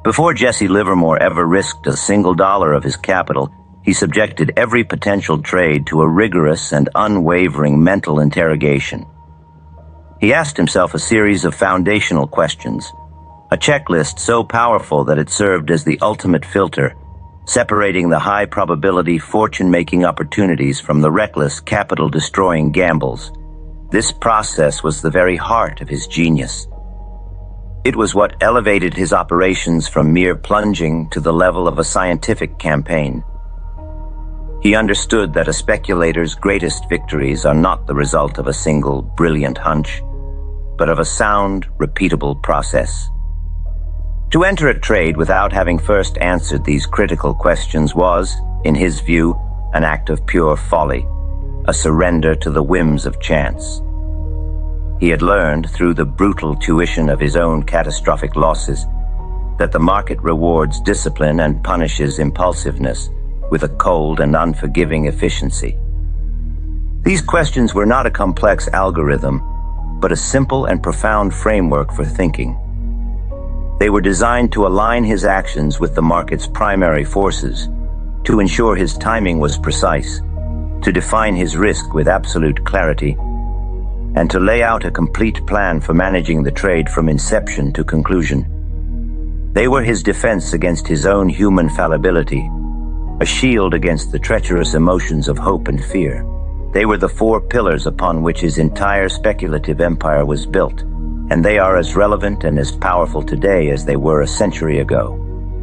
Before Jesse Livermore ever risked a single dollar of his capital, he subjected every potential trade to a rigorous and unwavering mental interrogation. He asked himself a series of foundational questions, a checklist so powerful that it served as the ultimate filter, separating the high-probability fortune-making opportunities from the reckless, capital-destroying gambles. This process was the very heart of his genius. It was what elevated his operations from mere plunging to the level of a scientific campaign. He understood that a speculator's greatest victories are not the result of a single brilliant hunch, but of a sound, repeatable process. To enter a trade without having first answered these critical questions was, in his view, an act of pure folly, a surrender to the whims of chance. He had learned, through the brutal tuition of his own catastrophic losses, that the market rewards discipline and punishes impulsiveness with a cold and unforgiving efficiency. These questions were not a complex algorithm, but a simple and profound framework for thinking. They were designed to align his actions with the market's primary forces, to ensure his timing was precise, to define his risk with absolute clarity, and to lay out a complete plan for managing the trade from inception to conclusion. They were his defense against his own human fallibility, a shield against the treacherous emotions of hope and fear. They were the four pillars upon which his entire speculative empire was built, and they are as relevant and as powerful today as they were a century ago.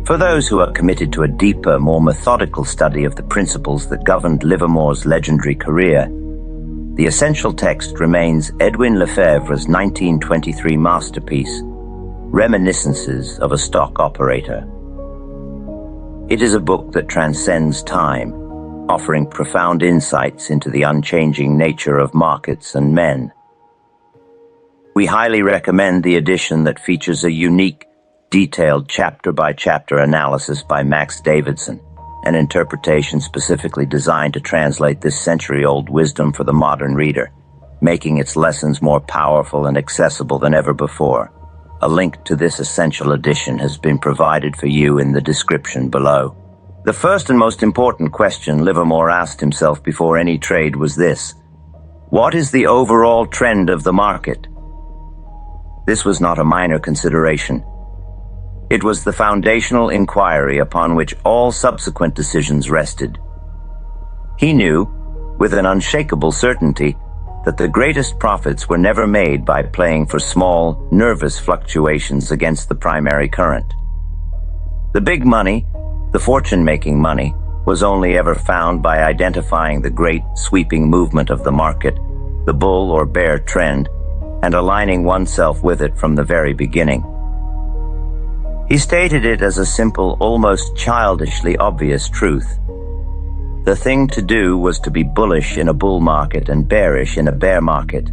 For those who are committed to a deeper, more methodical study of the principles that governed Livermore's legendary career, the essential text remains Edwin Lefebvre's 1923 masterpiece, Reminiscences of a Stock Operator. It is a book that transcends time, offering profound insights into the unchanging nature of markets and men. We highly recommend the edition that features a unique, detailed chapter-by-chapter analysis by Max Davidson, an interpretation specifically designed to translate this century-old wisdom for the modern reader, making its lessons more powerful and accessible than ever before. A link to this essential edition has been provided for you in the description below. The first and most important question Livermore asked himself before any trade was this: what is the overall trend of the market? This was not a minor consideration. It was the foundational inquiry upon which all subsequent decisions rested. He knew, with an unshakable certainty, that the greatest profits were never made by playing for small, nervous fluctuations against the primary current. The big money, the fortune-making money, was only ever found by identifying the great sweeping movement of the market, the bull or bear trend, and aligning oneself with it from the very beginning. He stated it as a simple, almost childishly obvious truth. The thing to do was to be bullish in a bull market and bearish in a bear market.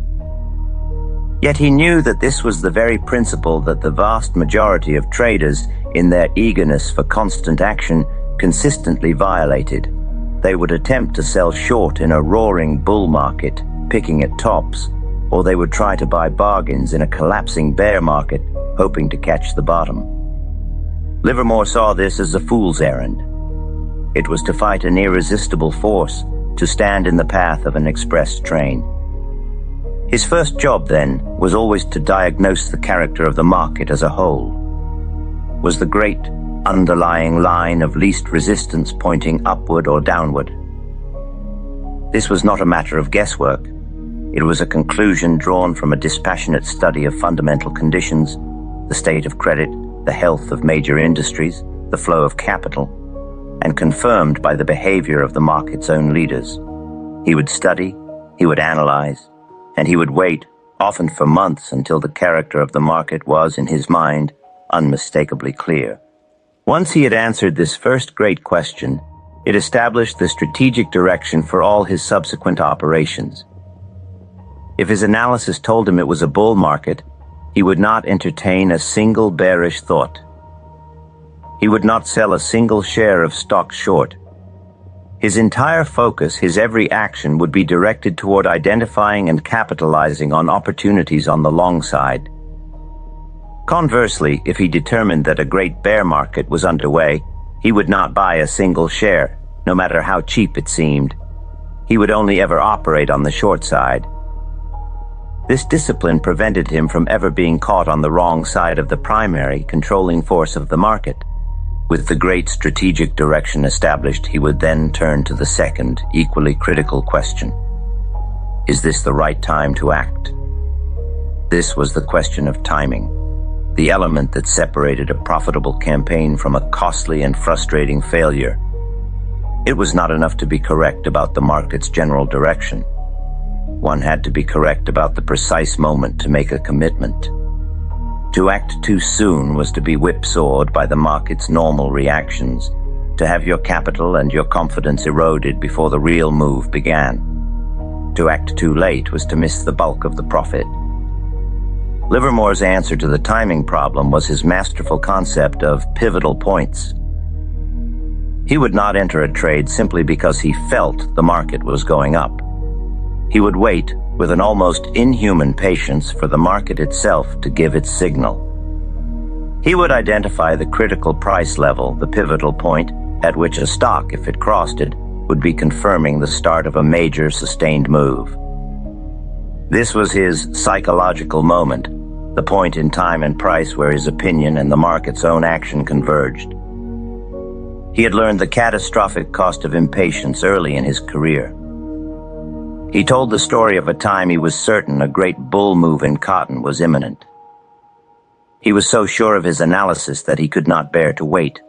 Yet he knew that this was the very principle that the vast majority of traders, in their eagerness for constant action, consistently violated. They would attempt to sell short in a roaring bull market, picking at tops, or they would try to buy bargains in a collapsing bear market, hoping to catch the bottom. Livermore saw this as a fool's errand. It was to fight an irresistible force, to stand in the path of an express train. His first job, then, was always to diagnose the character of the market as a whole. Was the great underlying line of least resistance pointing upward or downward? This was not a matter of guesswork. It was a conclusion drawn from a dispassionate study of fundamental conditions, the state of credit, the health of major industries, the flow of capital, and confirmed by the behavior of the market's own leaders. He would study, he would analyze, and he would wait, often for months, until the character of the market was, in his mind, unmistakably clear. Once he had answered this first great question, it established the strategic direction for all his subsequent operations. If his analysis told him it was a bull market, he would not entertain a single bearish thought. He would not sell a single share of stock short. His entire focus, his every action would be directed toward identifying and capitalizing on opportunities on the long side. Conversely, if he determined that a great bear market was underway, he would not buy a single share, no matter how cheap it seemed. He would only ever operate on the short side. This discipline prevented him from ever being caught on the wrong side of the primary controlling force of the market. With the great strategic direction established, he would then turn to the second, equally critical question. Is this the right time to act? This was the question of timing, the element that separated a profitable campaign from a costly and frustrating failure. It was not enough to be correct about the market's general direction. One had to be correct about the precise moment to make a commitment. To act too soon was to be whipsawed by the market's normal reactions, to have your capital and your confidence eroded before the real move began. To act too late was to miss the bulk of the profit. Livermore's answer to the timing problem was his masterful concept of pivotal points. He would not enter a trade simply because he felt the market was going up. He would wait with an almost inhuman patience for the market itself to give its signal. He would identify the critical price level, the pivotal point, at which a stock, if it crossed it, would be confirming the start of a major sustained move. This was his psychological moment, the point in time and price where his opinion and the market's own action converged. He had learned the catastrophic cost of impatience early in his career. He told the story of a time he was certain a great bull move in cotton was imminent. He was so sure of his analysis that he could not bear to wait.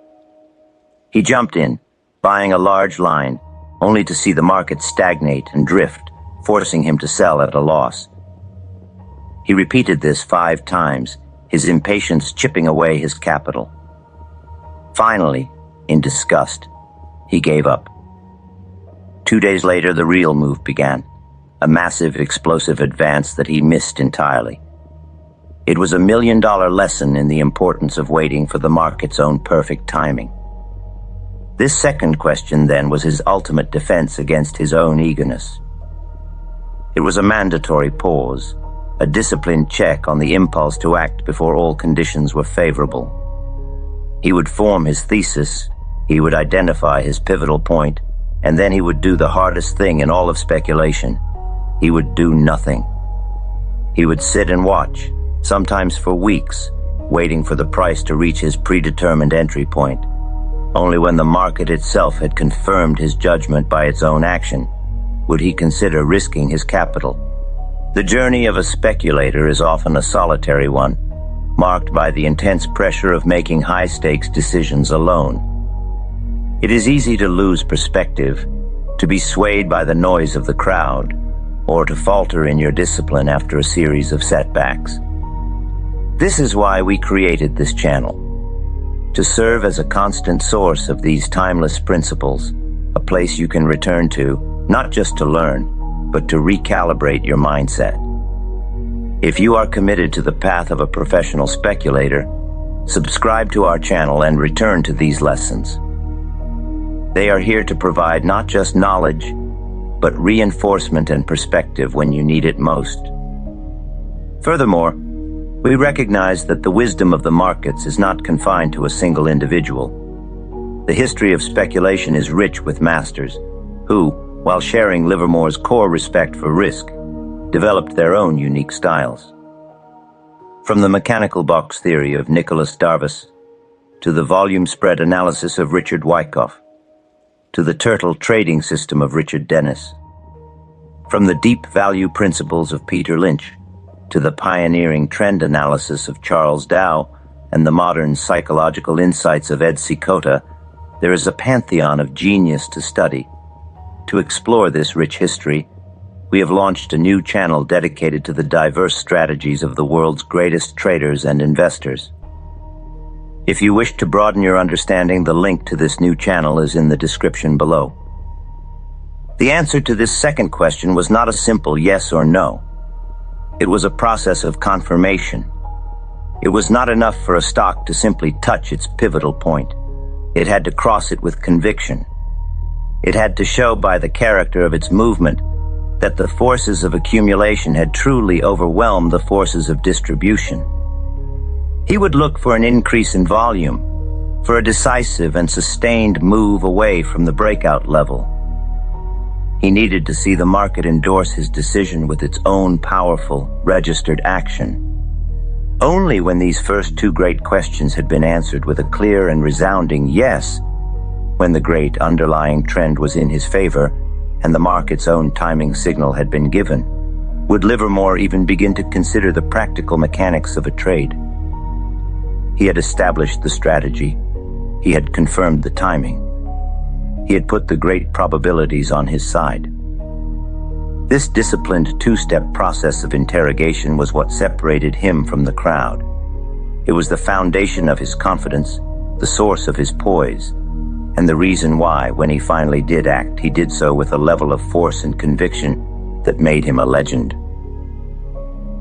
He jumped in, buying a large line, only to see the market stagnate and drift, forcing him to sell at a loss. He repeated this 5 times, his impatience chipping away his capital. Finally, in disgust, he gave up. 2 days later, the real move began, a massive explosive advance that he missed entirely. It was $1 million lesson in the importance of waiting for the market's own perfect timing. This second question, then, was his ultimate defense against his own eagerness. It was a mandatory pause, a disciplined check on the impulse to act before all conditions were favorable. He would form his thesis, he would identify his pivotal point, and then he would do the hardest thing in all of speculation. He would do nothing. He would sit and watch, sometimes for weeks, waiting for the price to reach his predetermined entry point. Only when the market itself had confirmed his judgment by its own action would he consider risking his capital. The journey of a speculator is often a solitary one, marked by the intense pressure of making high-stakes decisions alone. It is easy to lose perspective, to be swayed by the noise of the crowd, or to falter in your discipline after a series of setbacks. This is why we created this channel, to serve as a constant source of these timeless principles, a place you can return to, not just to learn, but to recalibrate your mindset. If you are committed to the path of a professional speculator, subscribe to our channel and return to these lessons. They are here to provide not just knowledge, but reinforcement and perspective when you need it most. Furthermore, we recognize that the wisdom of the markets is not confined to a single individual. The history of speculation is rich with masters who, while sharing Livermore's core respect for risk, developed their own unique styles. From the mechanical box theory of Nicholas Darvas, to the volume spread analysis of Richard Wyckoff, to the turtle trading system of Richard Dennis. From the deep value principles of Peter Lynch to the pioneering trend analysis of Charles Dow and the modern psychological insights of Ed Sikota, there is a pantheon of genius to study. To explore this rich history, we have launched a new channel dedicated to the diverse strategies of the world's greatest traders and investors. If you wish to broaden your understanding, the link to this new channel is in the description below. The answer to this second question was not a simple yes or no. It was a process of confirmation. It was not enough for a stock to simply touch its pivotal point. It had to cross it with conviction. It had to show by the character of its movement that the forces of accumulation had truly overwhelmed the forces of distribution. He would look for an increase in volume, for a decisive and sustained move away from the breakout level. He needed to see the market endorse his decision with its own powerful, registered action. Only when these first two great questions had been answered with a clear and resounding yes, when the great underlying trend was in his favor and the market's own timing signal had been given, would Livermore even begin to consider the practical mechanics of a trade. He had established the strategy. He had confirmed the timing. He had put the great probabilities on his side. This disciplined two-step process of interrogation was what separated him from the crowd. It was the foundation of his confidence, the source of his poise, and the reason why, when he finally did act, he did so with a level of force and conviction that made him a legend.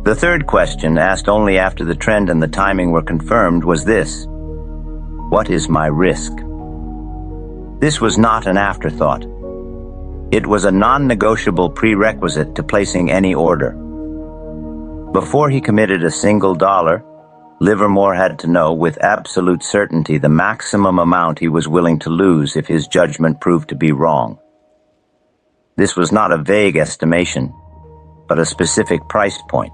The third question, asked only after the trend and the timing were confirmed, was this: what is my risk? This was not an afterthought. It was a non-negotiable prerequisite to placing any order. Before he committed a single dollar, Livermore had to know with absolute certainty the maximum amount he was willing to lose if his judgment proved to be wrong. This was not a vague estimation, but a specific price point,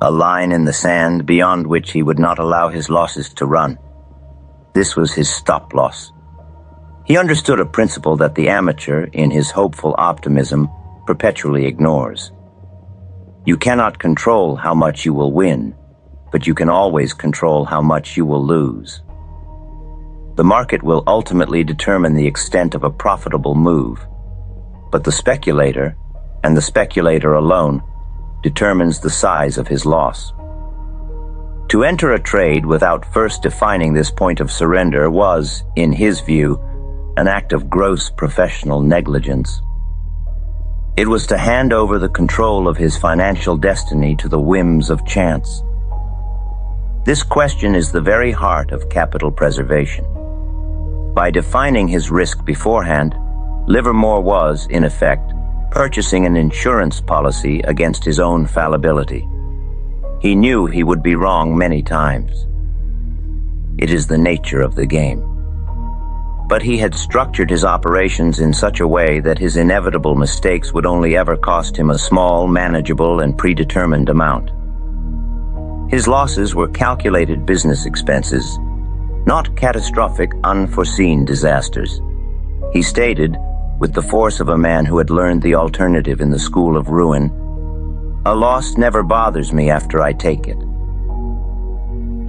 a line in the sand beyond which he would not allow his losses to run. This was his stop-loss. He understood a principle that the amateur, in his hopeful optimism, perpetually ignores. You cannot control how much you will win, but you can always control how much you will lose. The market will ultimately determine the extent of a profitable move, but the speculator, and the speculator alone, determines the size of his loss. To enter a trade without first defining this point of surrender was, in his view, an act of gross professional negligence. It was to hand over the control of his financial destiny to the whims of chance. This question is the very heart of capital preservation. By defining his risk beforehand, Livermore was, in effect, purchasing an insurance policy against his own fallibility. He knew he would be wrong many times. It is the nature of the game. But he had structured his operations in such a way that his inevitable mistakes would only ever cost him a small, manageable, and predetermined amount. His losses were calculated business expenses, not catastrophic, unforeseen disasters. He stated, with the force of a man who had learned the alternative in the school of ruin, "A loss never bothers me after I take it.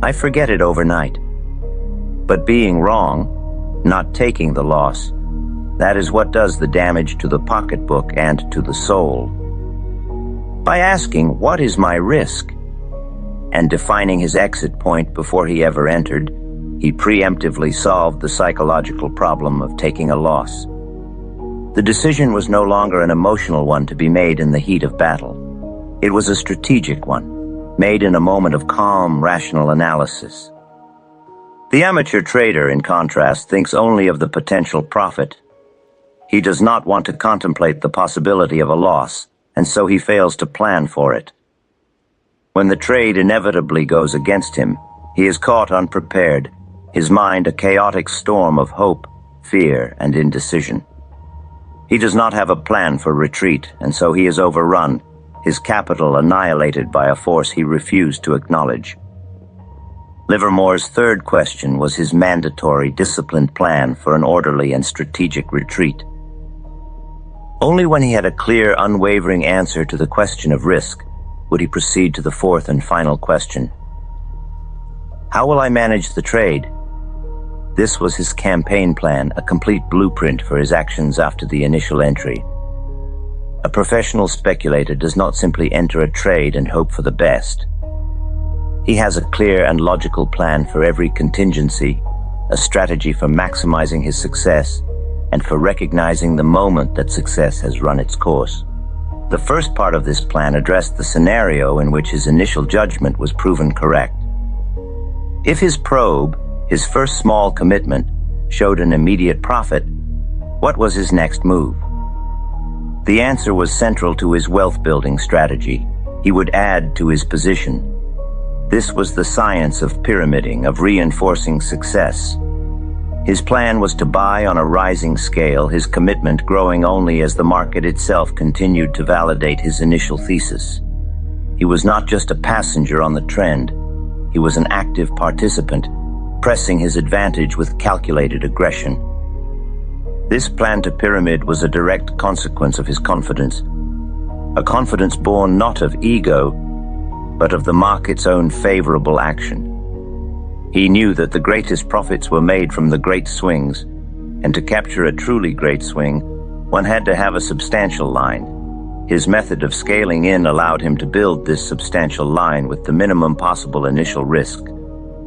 I forget it overnight. But being wrong, not taking the loss, that is what does the damage to the pocketbook and to the soul." By asking, "What is my risk?" and defining his exit point before he ever entered, he preemptively solved the psychological problem of taking a loss. The decision was no longer an emotional one to be made in the heat of battle. It was a strategic one, made in a moment of calm, rational analysis. The amateur trader, in contrast, thinks only of the potential profit. He does not want to contemplate the possibility of a loss, and so he fails to plan for it. When the trade inevitably goes against him, he is caught unprepared, his mind a chaotic storm of hope, fear, and indecision. He does not have a plan for retreat, and so he is overrun, his capital annihilated by a force he refused to acknowledge. Livermore's third question was his mandatory, disciplined plan for an orderly and strategic retreat. Only when he had a clear, unwavering answer to the question of risk would he proceed to the fourth and final question. How will I manage the trade? This was his campaign plan, a complete blueprint for his actions after the initial entry. A professional speculator does not simply enter a trade and hope for the best. He has a clear and logical plan for every contingency, a strategy for maximizing his success, and for recognizing the moment that success has run its course. The first part of this plan addressed the scenario in which his initial judgment was proven correct. If his probe, his first small commitment, showed an immediate profit, what was his next move? The answer was central to his wealth-building strategy. He would add to his position. This was the science of pyramiding, of reinforcing success. His plan was to buy on a rising scale, his commitment growing only as the market itself continued to validate his initial thesis. He was not just a passenger on the trend. He was an active participant, pressing his advantage with calculated aggression. This plan to pyramid was a direct consequence of his confidence, a confidence born not of ego, but of the market's own favorable action. He knew that the greatest profits were made from the great swings, and to capture a truly great swing, one had to have a substantial line. His method of scaling in allowed him to build this substantial line with the minimum possible initial risk.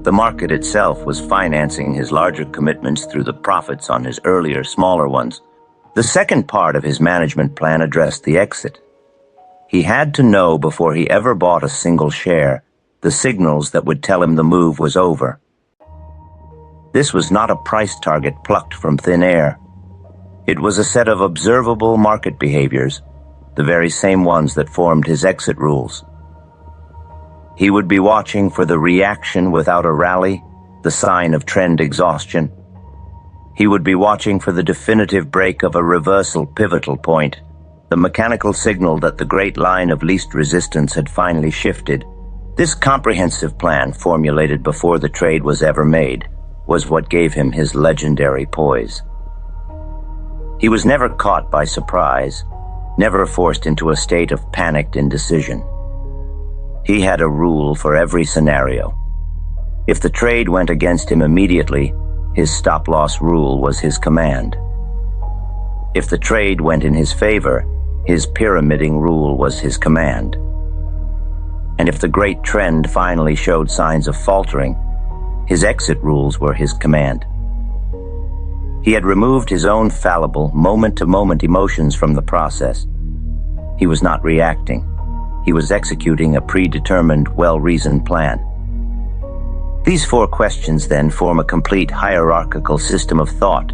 The market itself was financing his larger commitments through the profits on his earlier, smaller ones. The second part of his management plan addressed the exit. He had to know before he ever bought a single share the signals that would tell him the move was over. This was not a price target plucked from thin air. It was a set of observable market behaviors, the very same ones that formed his exit rules. He would be watching for the reaction without a rally, the sign of trend exhaustion. He would be watching for the definitive break of a reversal pivotal point, the mechanical signal that the great line of least resistance had finally shifted. This comprehensive plan, formulated before the trade was ever made, was what gave him his legendary poise. He was never caught by surprise, never forced into a state of panicked indecision. He had a rule for every scenario. If the trade went against him immediately, his stop-loss rule was his command. If the trade went in his favor, his pyramiding rule was his command. And if the great trend finally showed signs of faltering, his exit rules were his command. He had removed his own fallible, moment-to-moment emotions from the process. He was not reacting. He was executing a predetermined, well-reasoned plan. These 4 questions, then, form a complete hierarchical system of thought.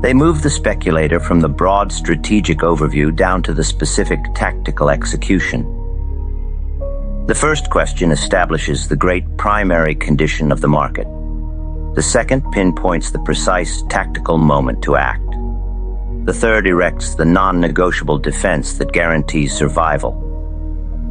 They move the speculator from the broad strategic overview down to the specific tactical execution. The first question establishes the great primary condition of the market. The second pinpoints the precise tactical moment to act. The third erects the non-negotiable defense that guarantees survival.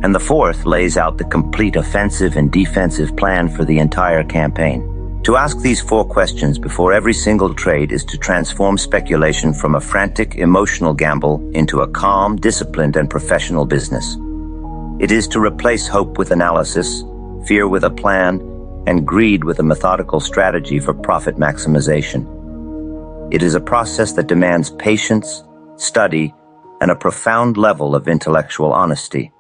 And the fourth lays out the complete offensive and defensive plan for the entire campaign. To ask these 4 questions before every single trade is to transform speculation from a frantic, emotional gamble into a calm, disciplined, and professional business. It is to replace hope with analysis, fear with a plan, and greed with a methodical strategy for profit maximization. It is a process that demands patience, study, and a profound level of intellectual honesty.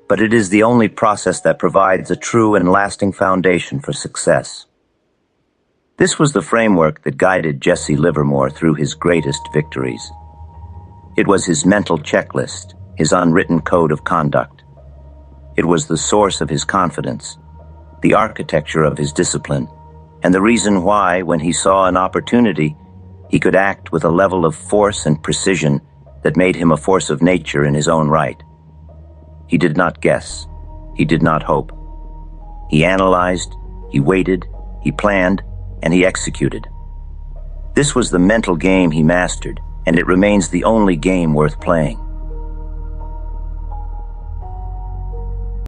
But it is the only process that provides a true and lasting foundation for success. This was the framework that guided Jesse Livermore through his greatest victories. It was his mental checklist, his unwritten code of conduct. It was the source of his confidence, the architecture of his discipline, and the reason why, when he saw an opportunity, he could act with a level of force and precision that made him a force of nature in his own right. He did not guess. He did not hope. He analyzed, he waited, he planned, and he executed. This was the mental game he mastered, and it remains the only game worth playing.